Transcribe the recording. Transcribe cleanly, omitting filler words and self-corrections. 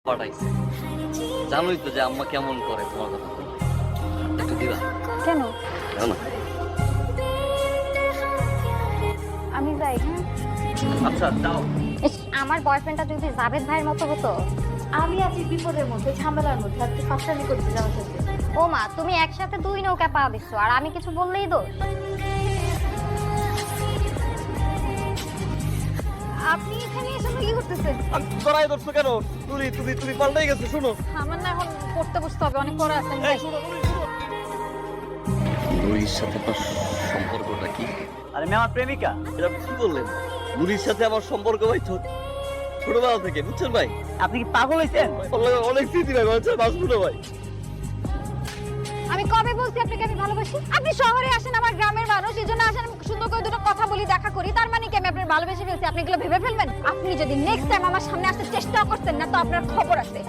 পাঠাইছে। জানোই তো যে আম্মা কেমন করে তোমার কথা বললে। একটু দিবা? কেন? দাও না। আমি যাই। আচ্ছা দাও। আমার বয়ফ্রেন্ডটা যদি জাভেদ ভাইয়ের মতো হতো। আমি আছি বিপদের মধ্যে, ঝামেলার মধ্যে, আর তুই ফাঁসলামি করতে যাওয়ার সাথে। ও মা, তুমি একসাথে 2 নৌকা পা দিচ্ছ আর আমি কিছু বললেই দোষ। আপনি এখানে এসে কি করতেছেন? আমি জড়াই ধরছো কেন? তুমি পাল্টাই গেছো, শুনো। আমার না এখন পড়তে বসতে হবে, অনেক পড়া আছে। নুরির সাথে আমার সম্পর্কটা কি? আরে আমি আমার প্রেমিকা। এটা কি বললেন? নুরির সাথে আমার সম্পর্ক ভাই ছোটবেলা থেকে, বুঝছেন ভাই? আপনি কি পাগল হয়েছেন? অনেক স্মৃতি ভাই, বলছেন বাঁচবো না ভাই। আমি কবে বলছি আপনাকে আমি ভালোবাসি? আপনি শহরে আসেন, আমার গ্রামের মানুষ, এই জন্য আসেন, আমি সুন্দর করে দুটো কথা বলি, দেখা করি, তার মানে কি আমি আপনার ভালোবেসে ফেলছি? আপনি এগুলো ভেবে ফেলবেন? আপনি যদি নেক্সট টাইম আমার সামনে আসতে চেষ্টা করতেন না, তো আপনার খবর আছে।